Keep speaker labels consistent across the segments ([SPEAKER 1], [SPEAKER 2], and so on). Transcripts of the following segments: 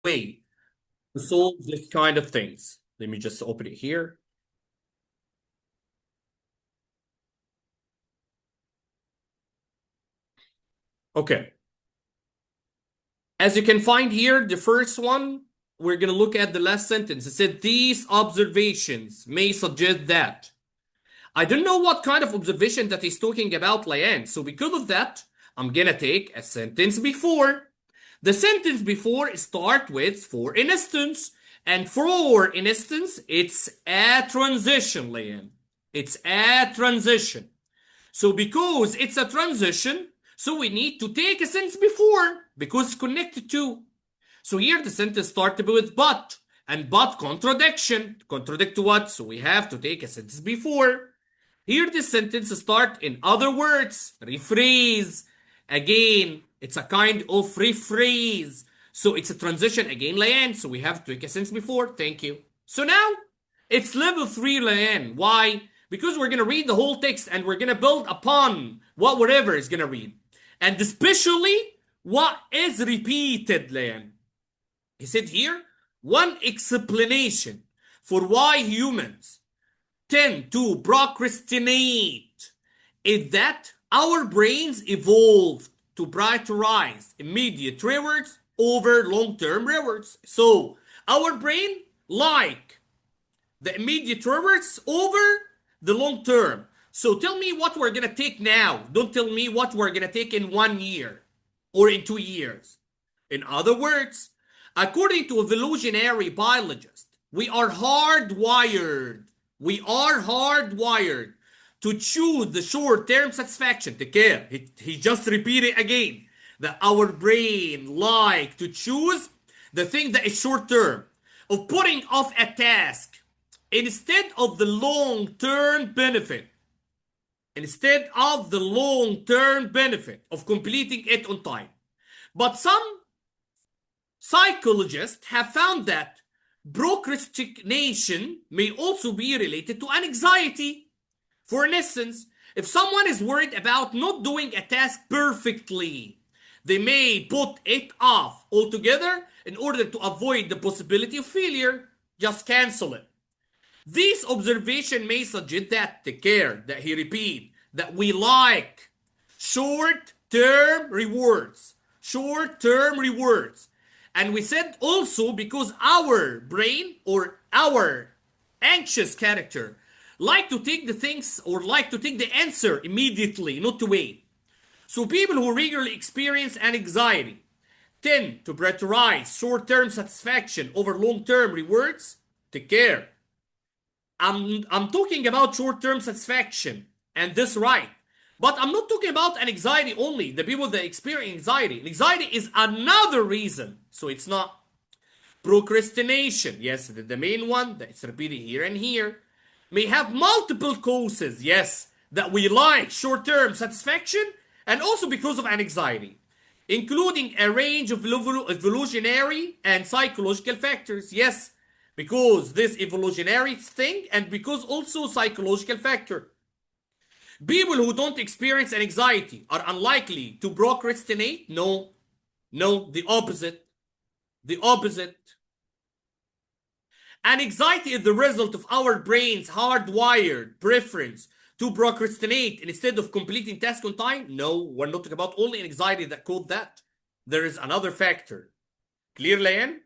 [SPEAKER 1] way to solve this kind of things. Let me just open it here. Okay. As you can find here, the first one, we're going to look at the last sentence. It said, these observations may suggest that. I don't know what kind of observation that he's talking about, Liane. So because of that, I'm going to take a sentence before. The sentence before start with for instance. And for instance, it's a transition, Liane. It's a transition. So because it's a transition, so we need to take a sentence before because it's connected to. So here the sentence started with but, and but contradiction. Contradict to what? So we have to take a sentence before. Here the sentence start in other words, rephrase. Again, it's a kind of rephrase. So it's a transition again, Liane. So we have to take a sentence before. Thank you. So now it's level 3, Liane. Why? Because we're going to read the whole text and we're going to build upon what whatever is going to read. And especially what is repeated, Liane. He said here, one explanation for why humans tend to procrastinate is that our brains evolved to prioritize immediate rewards over long-term rewards. So our brain like the immediate rewards over the long term. So tell me what we're gonna take now. Don't tell me what we're gonna take in 1 year or in 2 years. In other words, according to evolutionary biologists, we are hardwired. We are hardwired to choose the short-term satisfaction. Take care. He just repeated again that our brain like to choose the thing that is short-term, of putting off a task instead of the long-term benefit. Instead of the long-term benefit of completing it on time. But some psychologists have found that procrastination may also be related to anxiety. For instance, if someone is worried about not doing a task perfectly, they may put it off altogether in order to avoid the possibility of failure. Just cancel it. This observation may suggest that, take care, that he repeat, that we like short-term rewards. Short-term rewards. And we said also because our brain or our anxious character like to take the things or like to take the answer immediately, not to wait. So people who regularly experience anxiety tend to prioritize short-term satisfaction over long-term rewards. Take care. I'm talking about short-term satisfaction and this right. But I'm not talking about anxiety only, the people that experience anxiety. Anxiety is another reason. So it's not procrastination. Yes, the main one that's repeated here and here may have multiple causes. Yes, that we like short-term satisfaction and also because of anxiety, including a range of evolutionary and psychological factors. Yes, because this evolutionary thing and because also psychological factor. People who don't experience anxiety are unlikely to procrastinate. No, no, the opposite. The opposite. Anxiety is the result of our brain's hardwired preference to procrastinate instead of completing tasks on time. No, we're not talking about only anxiety that caused that. There is another factor. Clear, Liane?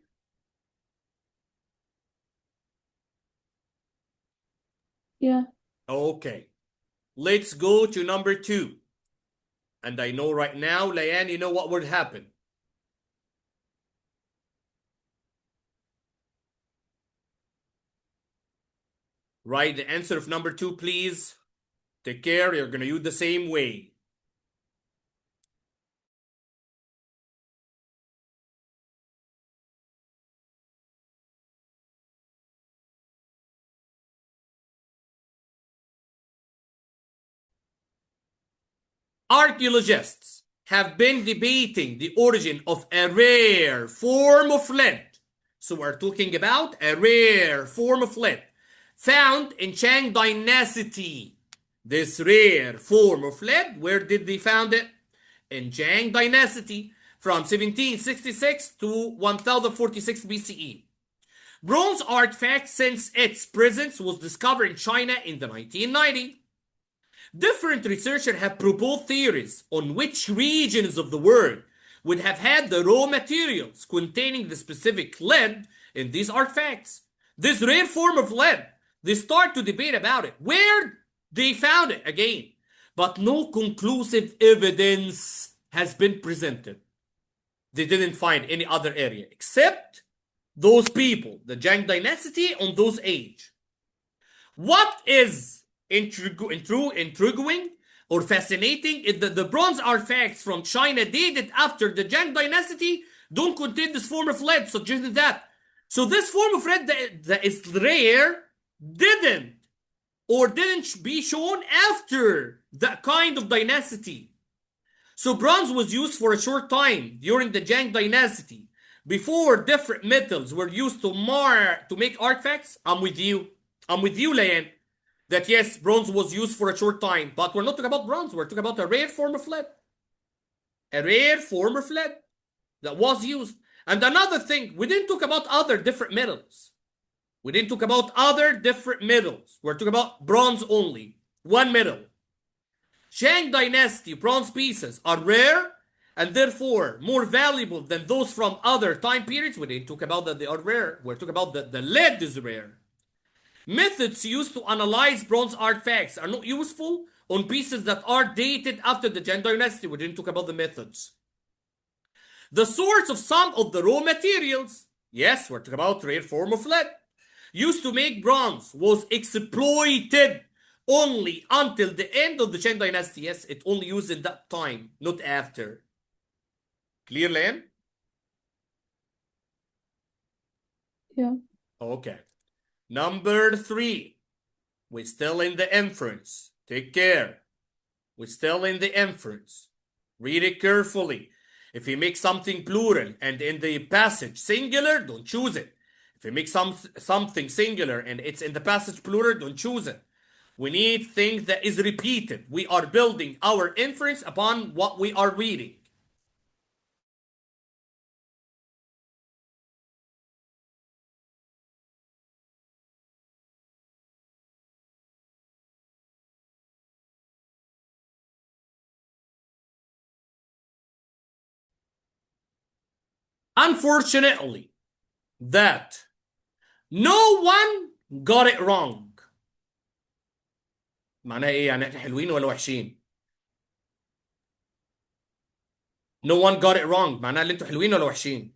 [SPEAKER 2] Yeah.
[SPEAKER 1] Okay. Let's go to number 2. And I know right now, Liane, you know what would happen. Write the answer of number 2, please. Take care. You're going to use the same way. Archaeologists have been debating the origin of a rare form of lead. So we're talking about a rare form of lead found in Chang Dynasty. This rare form of lead, where did they found it? In Chang Dynasty, from 1766 to 1046 BCE. Bronze artifacts since its presence was discovered in China in the 1990s. Different researchers have proposed theories on which regions of the world would have had the raw materials containing the specific lead in these artifacts. This rare form of lead, they start to debate about it, where they found it again, but no conclusive evidence has been presented. They didn't find any other area except those people, the Zhang dynasty on those age. What is intriguing or fascinating is that the bronze artifacts from China dated after the Zhang dynasty don't contain this form of lead, suggesting that. So this form of lead that is rare didn't be shown after that kind of dynasty. So bronze was used for a short time during the Zhang dynasty before different metals were used to make artifacts. I'm with you, Layan, that yes, bronze was used for a short time, but we're not talking about bronze. We're talking about a rare form of lead. A rare form of lead that was used. And another thing, we didn't talk about other different metals. We didn't talk about other different metals. We're talking about bronze only. One metal. Shang Dynasty bronze pieces are rare and therefore more valuable than those from other time periods. We didn't talk about that they are rare. We're talking about that the lead is rare. Methods used to analyze bronze artifacts are not useful on pieces that are dated after the Zhang Dynasty. We didn't talk about the methods. The source of some of the raw materials, yes, we're talking about rare form of lead, used to make bronze was exploited only until the end of the Zhang Dynasty. Yes, it only used in that time, not after. Clear, Lan?
[SPEAKER 2] Yeah.
[SPEAKER 1] Okay. Number 3. We're still in the inference. Take care. We're still in the inference. Read it carefully. If you make something plural and in the passage singular, don't choose it. If you make something singular and it's in the passage plural, don't choose it. We need things that is repeated. We are building our inference upon what we are reading. Unfortunately, that no one got it wrong. معناها ايه يعني احنا حلوين ولا وحشين؟ No one got it wrong معناها اللي انتوا حلوين ولا وحشين؟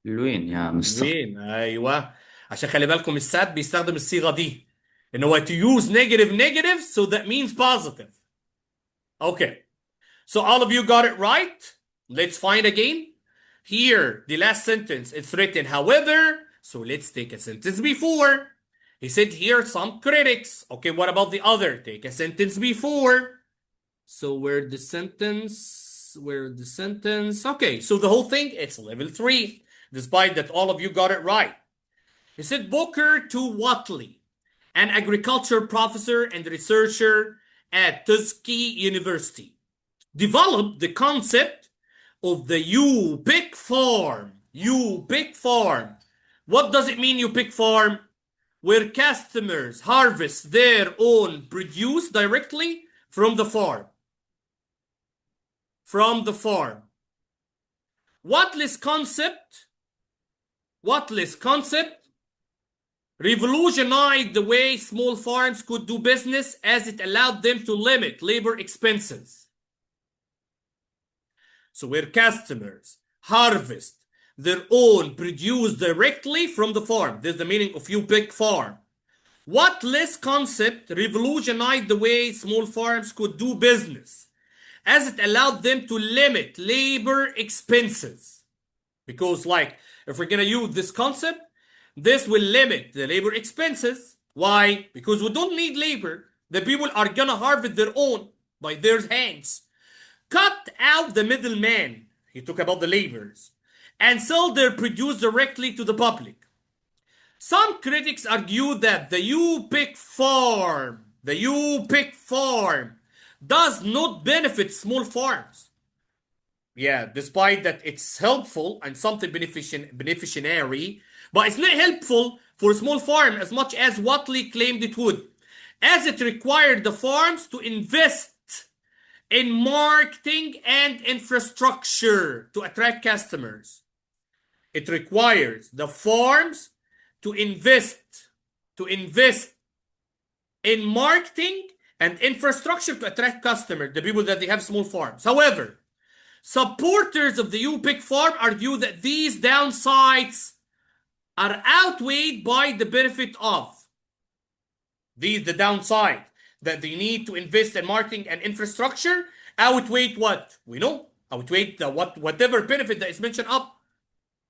[SPEAKER 3] حلوين يا مستر.
[SPEAKER 1] حلوين ايوه عشان خلي بالكم السات بيستخدم الصيغه دي ان هو to use negative so that means positive. Okay. So all of you got it right. Let's find again. Here, the last sentence is written however. So let's take a sentence before. He said here some critics. Okay, what about the other? Take a sentence before. So where the sentence? Okay, so the whole thing, it's level 3. Despite that all of you got it right. He said Booker to Watley, an agriculture professor and researcher at Tuskegee University, developed the concept of the U-Pick farm. U-Pick farm. What does it mean, U-Pick farm? Where customers harvest their own produce directly from the farm. From the farm. Watley's concept revolutionized the way small farms could do business as it allowed them to limit labor expenses. So where customers harvest their own produce directly from the farm. This is the meaning of U-Pick farm. Watley's concept revolutionized the way small farms could do business as it allowed them to limit labor expenses. Because like, if we're going to use this concept, this will limit the labor expenses. Why? Because we don't need labor. The people are going to harvest their own by their hands. Cut out the middleman. He talked about the laborers. And sell their produce directly to the public. Some critics argue that the U-Pick farm does not benefit small farms Yeah, despite that it's helpful and something beneficiary, but it's not helpful for a small farm as much as Watley claimed it would, as it required the farms to invest in marketing and infrastructure to attract customers. It requires the farms to invest in marketing and infrastructure to attract customers, the people that they have small farms. However, supporters of the U Pig Farm argue that these downsides are outweighed by the benefit of the downside that they need to invest in marketing and infrastructure outweigh what? We know. Outweigh the whatever benefit that is mentioned up.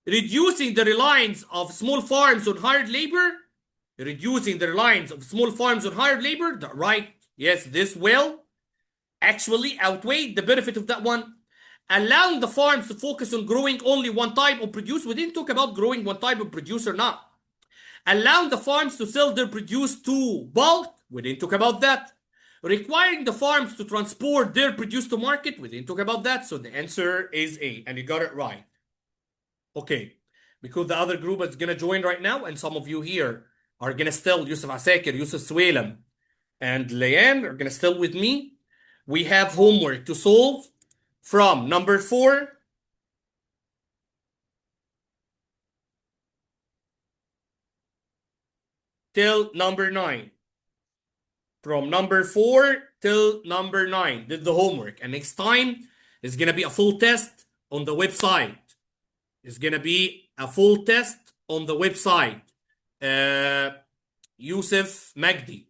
[SPEAKER 1] Reducing the reliance of small farms on hired labor. Reducing the reliance of small farms on hired labor. Right. Yes, this will actually outweigh the benefit of that one. Allowing the farms to focus on growing only one type of produce. We didn't talk about growing one type of produce or not. Allowing the farms to sell their produce to bulk. We didn't talk about that. Requiring the farms to transport their produce to market. We didn't talk about that. So the answer is A. And you got it right. Okay. Because the other group is going to join right now. And some of you here are going to still, Yusuf Asakir, Yusuf Swalam, and Leanne are going to still with me. We have homework to solve from number 4 till number 9. From number 4 till number 9. Did the homework. And next time is going to be a full test on the website. It's going to be a full test on the website. Yusuf Magdi.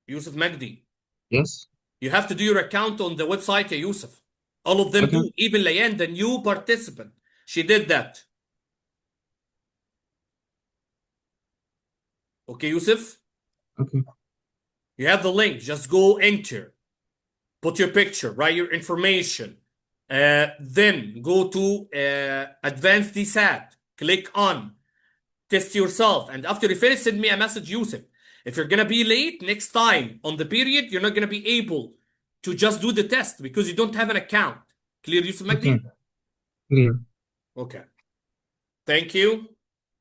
[SPEAKER 1] Yusuf Magdi.
[SPEAKER 4] Yes.
[SPEAKER 1] You have to do your account on the website, Yusuf. All of them
[SPEAKER 4] Okay.
[SPEAKER 1] do. Even Layan, the new participant. She did that. Okay, Yusuf?
[SPEAKER 4] Okay.
[SPEAKER 1] You have the link. Just go enter. Put your picture. Write your information. Then go to Advanced DSAT. Click on Test Yourself. And after you finish, send me a message, Yusuf. If you're going to be late next time on the period, you're not going to be able to just do the test because you don't have an account. Clear, Yusuf Magdi?
[SPEAKER 4] Okay. Clear.
[SPEAKER 1] Okay. Thank you.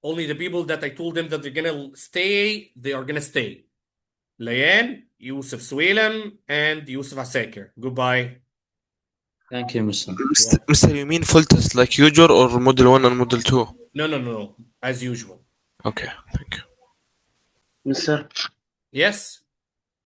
[SPEAKER 1] Only the people that I told them that they're going to stay, they are going to stay. Layan, Yusuf Swalam, and Yusuf Asakir. Goodbye.
[SPEAKER 3] Thank you, Mr.
[SPEAKER 5] Mr. You mean full test like usual or model 1 and model 2?
[SPEAKER 1] No. As usual.
[SPEAKER 5] Okay, thank you.
[SPEAKER 6] Mr.
[SPEAKER 1] Yes?